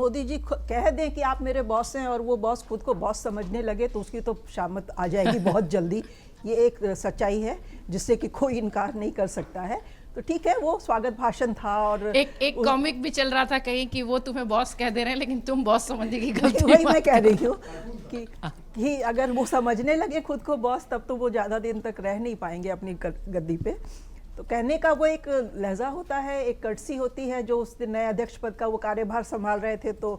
मोदी जी कह दें कि आप मेरे बॉस हैं और वो बॉस खुद को बॉस समझने लगे तो उसकी तो शामत आ जाएगी बहुत जल्दी। ये एक सच्चाई है जिससे कि कोई इनकार नहीं कर सकता है। तो ठीक है, वो स्वागत भाषण था। और एक कॉमिक भी चल रहा था कहीं कि वो तुम्हें बॉस कह दे रहे हैं लेकिन तुम बॉस समझेगी गलती। वही मैं कह रही हूँ कि अगर वो समझने लगे खुद को बॉस तब तो वो ज़्यादा दिन तक रह नहीं पाएंगे अपनी गद्दी पे। तो कहने का वो एक लहजा होता है, एक कर्टसी होती है। जो उस दिन नए अध्यक्ष पद का वो कार्यभार संभाल रहे थे तो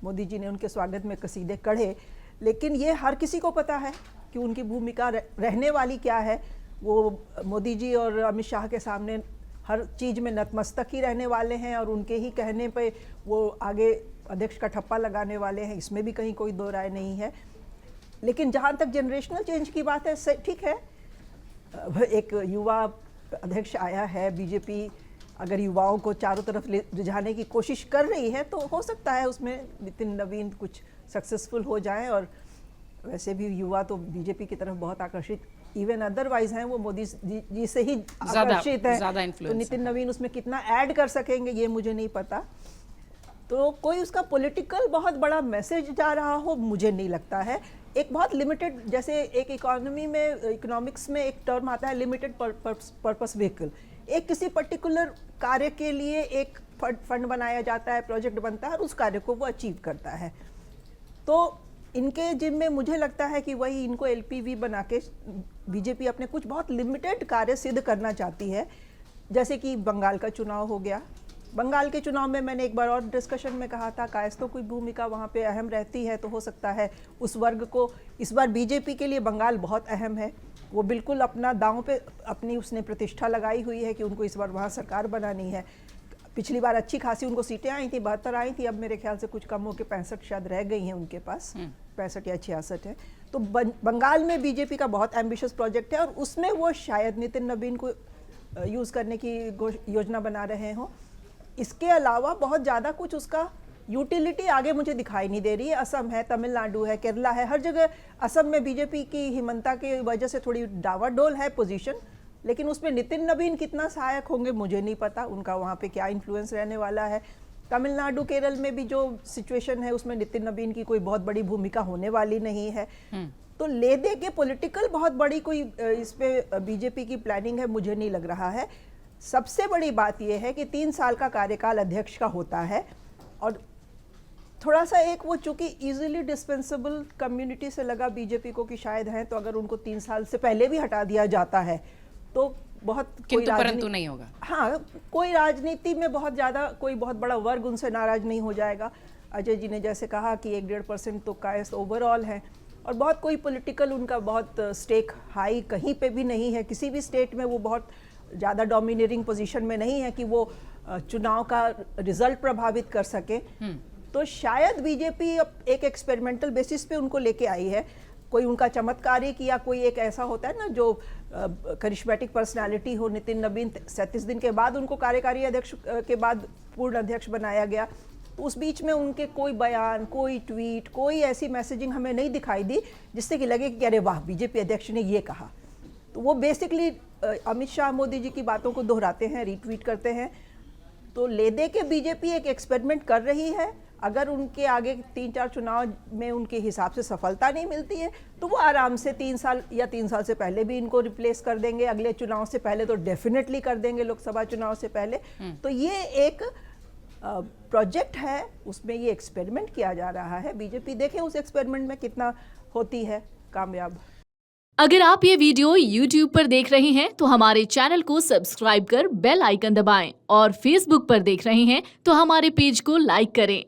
मोदी जी ने उनके स्वागत में कसीदे कढ़े, लेकिन ये हर किसी को पता है कि उनकी भूमिका रहने वाली क्या है। वो मोदी जी और अमित शाह के सामने हर चीज़ में नतमस्तक ही रहने वाले हैं और उनके ही कहने पे वो आगे अध्यक्ष का ठप्पा लगाने वाले हैं, इसमें भी कहीं कोई दो राय नहीं है। लेकिन जहाँ तक जनरेशनल चेंज की बात है, ठीक है, एक युवा अध्यक्ष आया है, बीजेपी अगर युवाओं को चारों तरफ रिझाने की कोशिश कर रही है तो हो सकता है उसमें नितिन नवीन कुछ सक्सेसफुल हो जाएं। और वैसे भी युवा तो बीजेपी की तरफ बहुत आकर्षित इवन अदरवाइज हैं, वो मोदी जी से ही आकर्षित है। तो नितिन नवीन उसमें कितना ऐड कर सकेंगे ये मुझे नहीं पता। तो कोई उसका पॉलिटिकल बहुत बड़ा मैसेज जा रहा हो मुझे नहीं लगता है। एक बहुत लिमिटेड, जैसे एक इकोनॉमिक्स में एक टर्म आता है लिमिटेड पर्पस व्हीकल। एक किसी पर्टिकुलर कार्य के लिए एक फंड बनाया जाता है, प्रोजेक्ट बनता है और उस कार्य को वो अचीव करता है। तो इनके जिम में मुझे लगता है कि वही इनको एलपीवी बना के बीजेपी अपने कुछ बहुत लिमिटेड कार्य सिद्ध करना चाहती है। जैसे कि बंगाल का चुनाव हो गया। बंगाल के चुनाव में मैंने एक बार और डिस्कशन में कहा था कायस्थों की भूमिका वहाँ पे अहम रहती है, तो हो सकता है उस वर्ग को इस बार बीजेपी के लिए बंगाल बहुत अहम है। वो बिल्कुल अपना दांव पे अपनी उसने प्रतिष्ठा लगाई हुई है कि उनको इस बार वहाँ सरकार बनानी है। पिछली बार अच्छी खासी उनको सीटें आई थी, 72 आई थी, अब मेरे ख्याल से कुछ कम होकर 65 शायद रह गई हैं उनके पास, 65 या 66 है। तो बंगाल में बीजेपी का बहुत एम्बिशियस प्रोजेक्ट है और उसमें वो शायद नितिन नवीन को यूज़ करने की योजना बना रहे हों। इसके अलावा बहुत ज़्यादा कुछ उसका यूटिलिटी आगे मुझे दिखाई नहीं दे रही है। असम है, तमिलनाडु है, केरला है, हर जगह असम में बीजेपी की हिमंता की वजह से थोड़ी डावाडोल है पोजीशन, लेकिन उसमें नितिन नवीन कितना सहायक होंगे मुझे नहीं पता, उनका वहाँ पे क्या इन्फ्लुएंस रहने वाला है। तमिलनाडु केरल में भी जो सिचुएशन है उसमें नितिन नवीन की कोई बहुत बड़ी भूमिका होने वाली नहीं है। तो ले दे के पॉलिटिकल बहुत बड़ी कोई इस पे बीजेपी की प्लानिंग है मुझे नहीं लग रहा है। सबसे बड़ी बात यह है कि 3 साल का कार्यकाल अध्यक्ष का होता है और थोड़ा सा एक वो चूंकि इजीली डिस्पेंसेबल कम्युनिटी से लगा बीजेपी को कि शायद है, तो अगर उनको 3 साल से पहले भी हटा दिया जाता है तो बहुत किंतु परंतु नहीं होगा। हाँ, कोई राजनीति में बहुत ज़्यादा कोई बहुत बड़ा वर्ग उनसे नाराज नहीं हो जाएगा। अजय जी ने जैसे कहा कि 1-1.5% तो कायस्थ ओवरऑल है और बहुत कोई पॉलिटिकल उनका बहुत स्टेक हाई कहीं पे भी नहीं है। किसी भी स्टेट में वो बहुत ज़्यादा डोमिनेटिंग पोजीशन में नहीं है कि वो चुनाव का रिजल्ट प्रभावित कर सके। तो शायद बीजेपी एक एक्सपेरिमेंटल बेसिस पे उनको लेके आई है। कोई उनका चमत्कारिक या कोई एक ऐसा होता है ना जो करिश्मेटिक पर्सनालिटी हो। नितिन नवीन 37 दिन के बाद उनको कार्यकारी अध्यक्ष के बाद पूर्ण अध्यक्ष बनाया गया, तो उस बीच में उनके कोई बयान, कोई ट्वीट, कोई ऐसी मैसेजिंग हमें नहीं दिखाई दी जिससे कि लगे कि अरे वाह बीजेपी अध्यक्ष ने ये कहा। तो वो बेसिकली अमित शाह मोदी जी की बातों को दोहराते हैं, रीट्वीट करते हैं। तो ले दे के बीजेपी एक एक्सपेरिमेंट कर रही है। अगर उनके आगे 3-4 चुनाव में उनके हिसाब से सफलता नहीं मिलती है तो वो आराम से 3 साल या 3 साल से पहले भी इनको रिप्लेस कर देंगे, अगले चुनाव से पहले तो डेफिनेटली कर देंगे, लोकसभा चुनाव से पहले। तो ये एक प्रोजेक्ट है, उसमें ये एक्सपेरिमेंट किया जा रहा है। बीजेपी देखें उस एक्सपेरिमेंट में कितना होती है कामयाब। अगर आप ये वीडियो YouTube पर देख रहे हैं तो हमारे चैनल को सब्सक्राइब कर बेल आइकन दबाएं और Facebook पर देख रहे हैं तो हमारे पेज को लाइक करें।